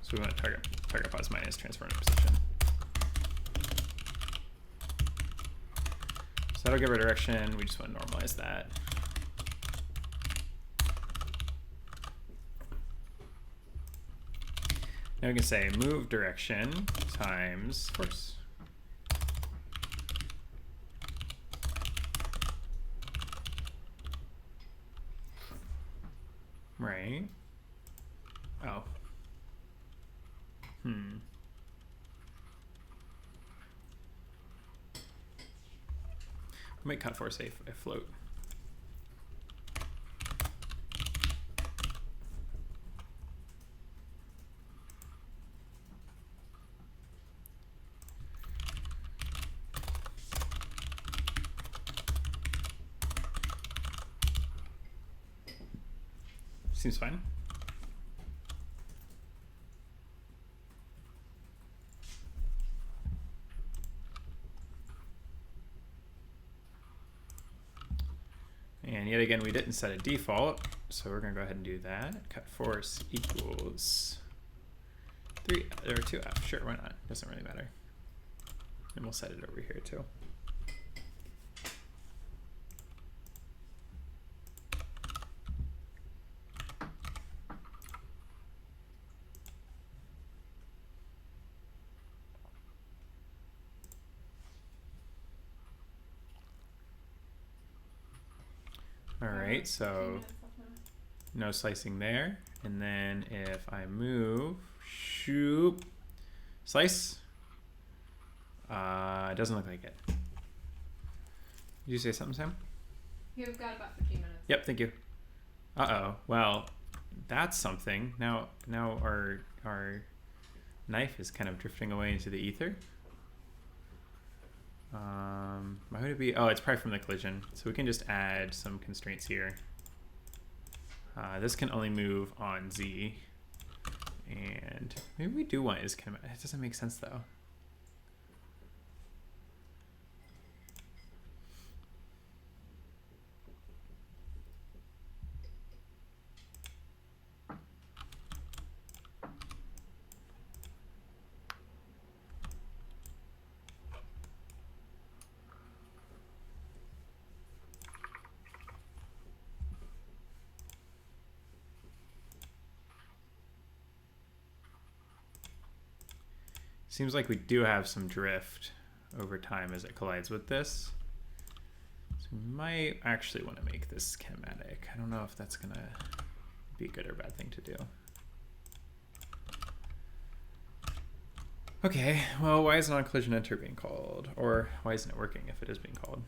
So we want target pause minus transform position. So that'll give our direction. We just want to normalize that. Now we can say move direction times force. Right. Oh. I might cut force a float. Seems fine. And yet again, we didn't set a default, so we're gonna go ahead and do that. Cut force equals 3 or 2F. Sure, why not? Doesn't really matter. And we'll set it over here too. All right, so no slicing there. And then if I move, shoop, slice, it doesn't look like it. Did you say something, Sam? You've got about 15 minutes. Yep, thank you. Uh-oh, well, that's something. Now our knife is kind of drifting away into the ether. Why would it be? Oh, it's probably from the collision. So we can just add some constraints here. This can only move on Z. And maybe we do want is kind of, it doesn't make sense though. Seems like we do have some drift over time as it collides with this. So we might actually want to make this kinematic. I don't know if that's going to be a good or bad thing to do. Okay, well, why is non-collision enter being called? Or why isn't it working if it is being called?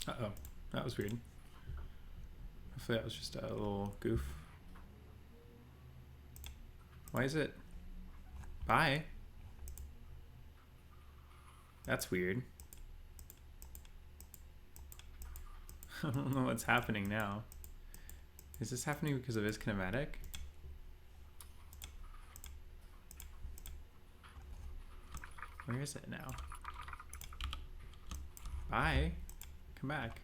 Uh-oh, that was weird. Hopefully that was just a little goof. Why is it? Bye. That's weird. I don't know what's happening now. Is this happening because of his kinematic? Where is it now? Bye. Come back.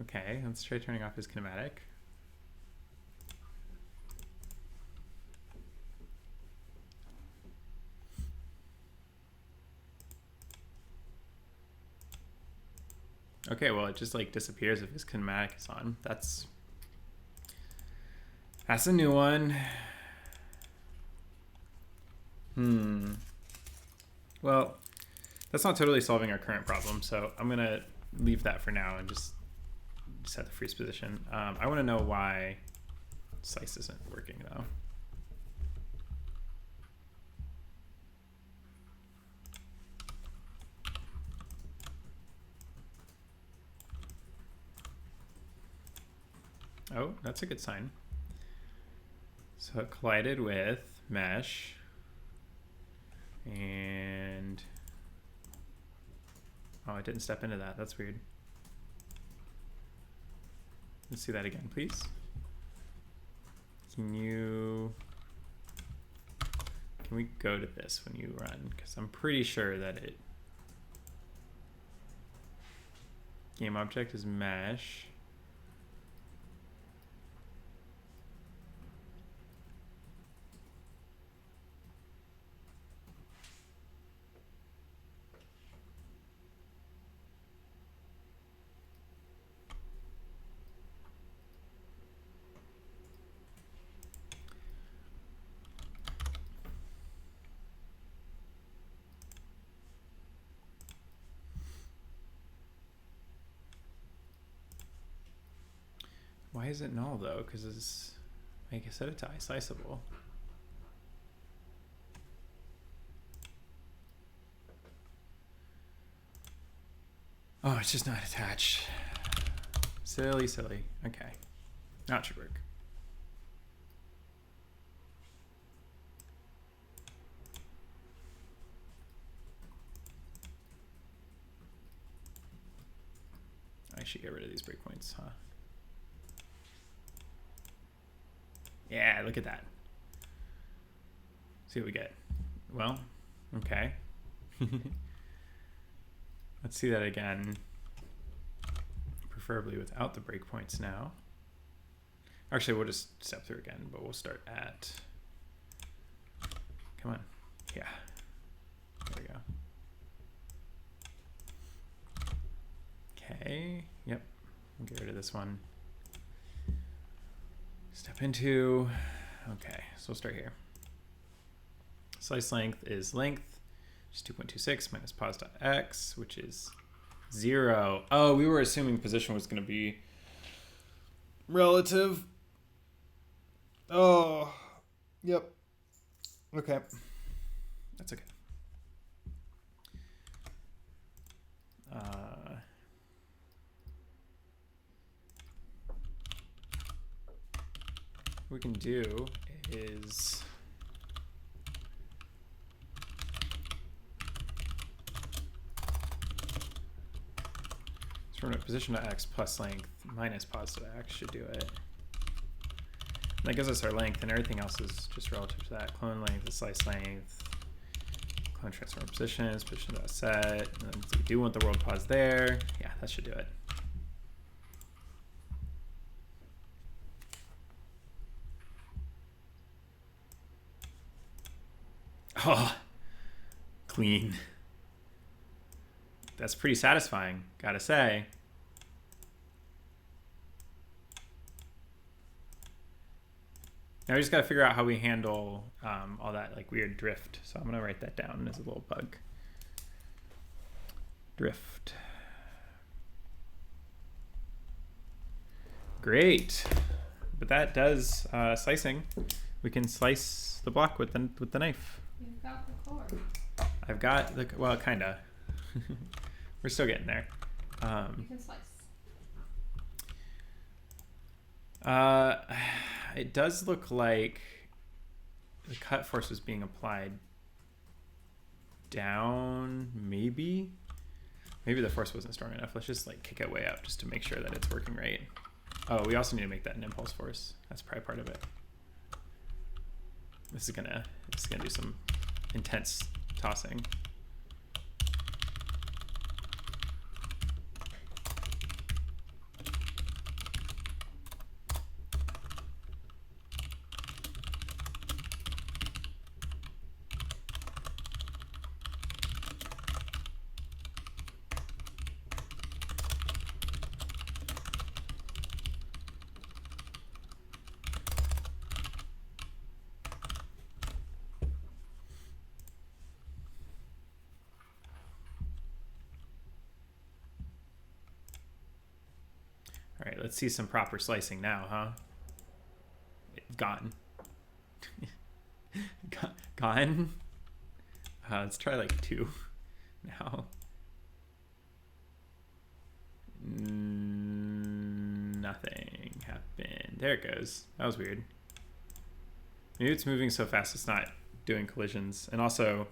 Okay, let's try turning off his kinematic. Okay, well it just like disappears if his kinematic is on. That's a new one. Well, that's not totally solving our current problem, so I'm gonna leave that for now and just set the freeze position. I want to know why slice isn't working though. Oh, that's a good sign. So it collided with mesh and oh, it didn't step into that. That's weird. Let's see that again, please. Can we go to this when you run? Because I'm pretty sure that game object is mesh. Why is it null though? Because it's, like I said, it's isliceable. Oh, it's just not attached. Silly, silly. Okay. Now it should work. I should get rid of these breakpoints, huh? Yeah, look at that. See what we get. Well, okay. Let's see that again. Preferably without the breakpoints now. Actually, we'll just step through again, but we'll start at... Come on. Yeah. There we go. Okay. Yep. We'll get rid of this one. Step into... Okay, so we'll start here. Slice length is length, which is 2.26 minus pos.x, which is 0. Oh, we were assuming position was going to be relative. Oh, yep. Okay. That's okay. What we can do is from a position to x plus length minus positive x should do it. And that gives us our length, and everything else is just relative to that. Clone length is slice length. Clone transform positions, position to set. And then we do want the world pos there. Yeah, that should do it. Oh, clean. That's pretty satisfying, gotta say. Now we just gotta figure out how we handle all that like weird drift. So I'm gonna write that down as a little bug. Drift. Great. But that does slicing. We can slice the block with the knife. You've got the core. I've got the, well, kinda. We're still getting there. You can slice. It does look like the cut force is being applied down, maybe? Maybe the force wasn't strong enough. Let's just like kick it way up just to make sure that it's working right. Oh, we also need to make that an impulse force. That's probably part of it. This is gonna do some intense tossing. All right, let's see some proper slicing now, huh? Gone. Gone? Let's try like 2 now. Nothing happened. There it goes. That was weird. Maybe it's moving so fast it's not doing collisions. And also,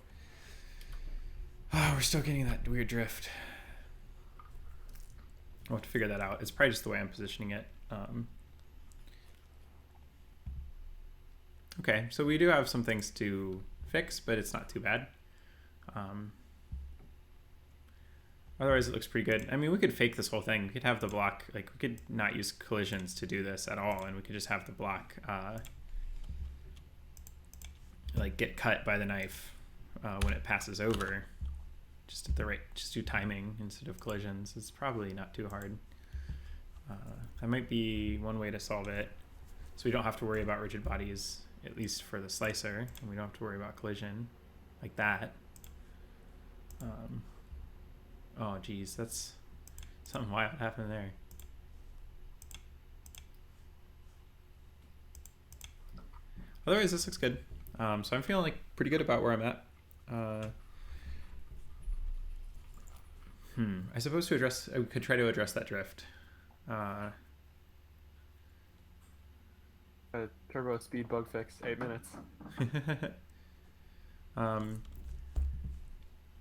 we're still getting that weird drift. We'll have to figure that out. It's probably just the way I'm positioning it. Okay, so we do have some things to fix, but it's not too bad. Otherwise, it looks pretty good. I mean, we could fake this whole thing. We could have the block, like, we could not use collisions to do this at all, and we could just have the block, like, get cut by the knife when it passes over. Just at the right, just do timing instead of collisions. It's probably not too hard. That might be one way to solve it. So we don't have to worry about rigid bodies, at least for the slicer, and we don't have to worry about collision like that. Oh geez, that's something wild happened there. Otherwise, this looks good. So I'm feeling like pretty good about where I'm at. I suppose I could try to address that drift. Turbo speed bug fix, 8 minutes.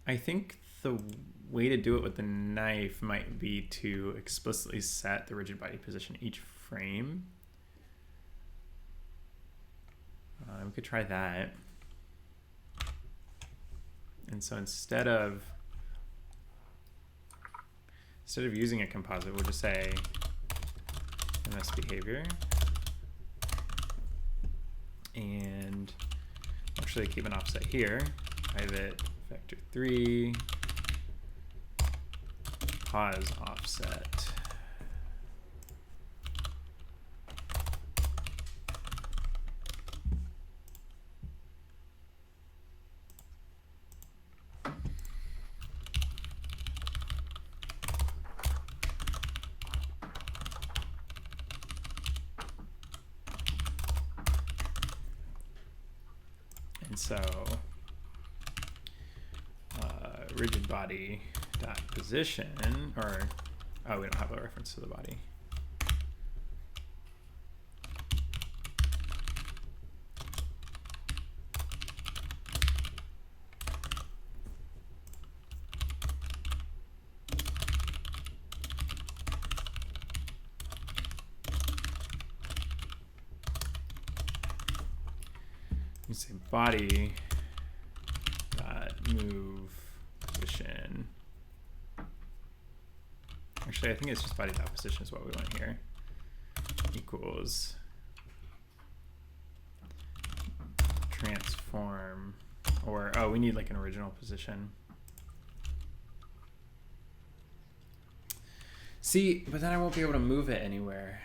I think the way to do it with the knife might be to explicitly set the rigid body position each frame. We could try that. And so instead of using a composite, we'll just say MS behavior. And actually keep an offset here. Private vector 3, pause offset. And so rigid body dot position, or we don't have a reference to the body. You say body dot move position. Actually, I think it's just body dot position is what we want here. Equals transform, or we need like an original position. See, but then I won't be able to move it anywhere.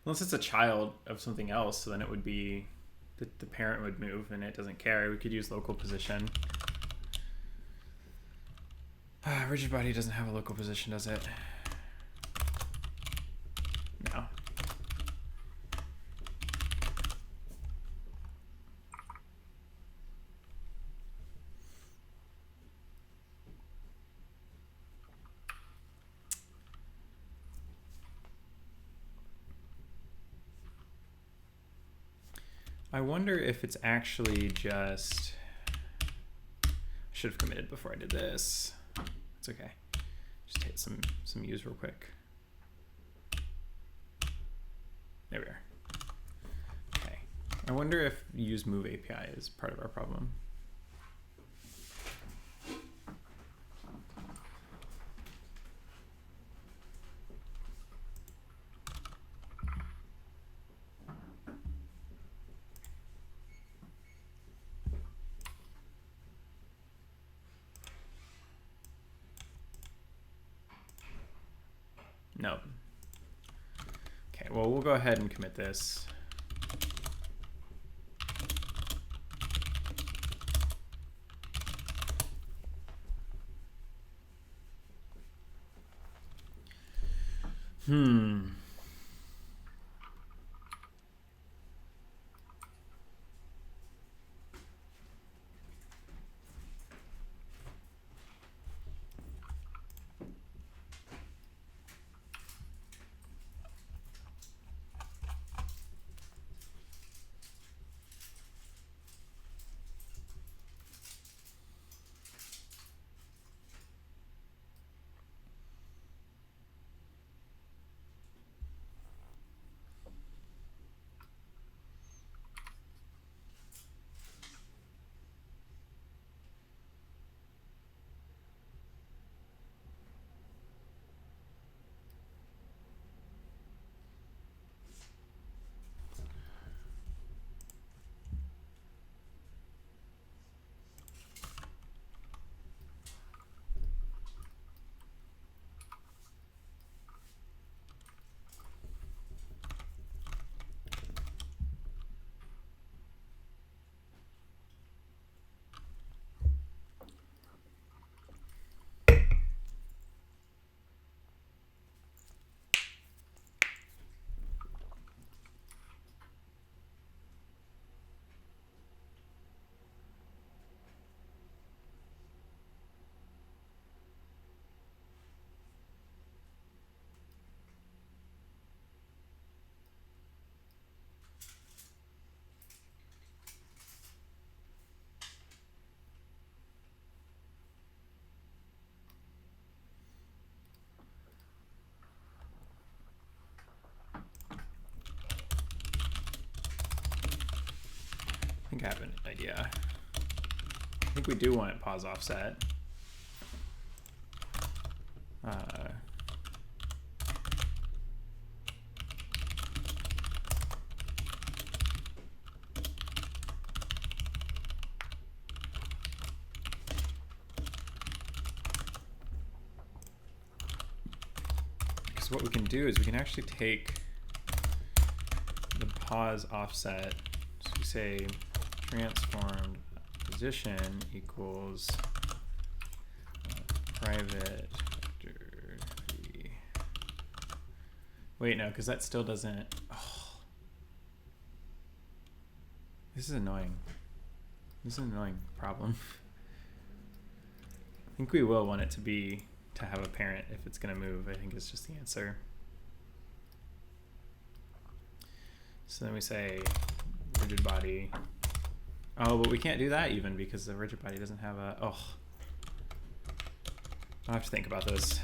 Unless it's a child of something else, so then it would be the parent would move and it doesn't care. We could use local position. Rigid body doesn't have a local position, does it? No. I wonder if it's actually just, I should have committed before I did this. It's okay. Just hit some U's real quick. There we are. Okay. I wonder if use move API is part of our problem. No. Okay, well, we'll go ahead and commit this. think I have an idea. I think we do want pause offset. Because what we can do is we can actually take the pause offset. So we say transformed position equals private vector 3. Wait, no, because that still doesn't. Oh. This is annoying. This is an annoying problem. I think we will want it to have a parent if it's going to move. I think it's just the answer. So then we say rigid body. Oh, but we can't do that even because the rigid body doesn't have a. Oh. I'll have to think about this.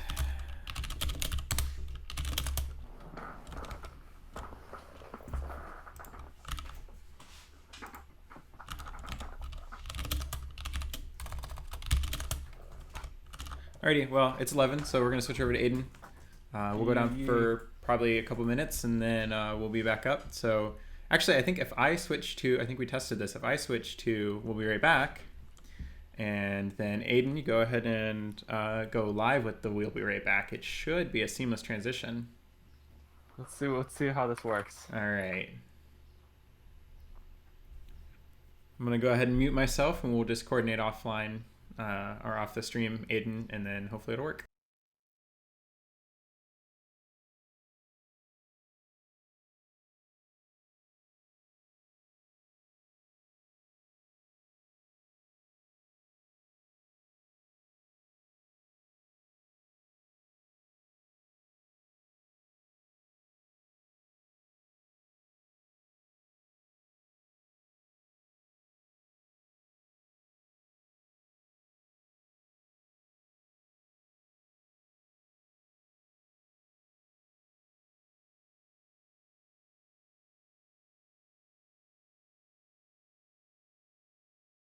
Alrighty, well, it's 11, so we're going to switch over to Aiden. We'll go down for probably a couple minutes, and then we'll be back up. So, actually, I think if I switch to, I think we tested this. If I switch to, we'll be right back. And then Aiden, you go ahead and go live with the we'll be right back. It should be a seamless transition. Let's see how this works. All right. I'm going to go ahead and mute myself, and we'll just coordinate offline or off the stream, Aiden, and then hopefully it'll work.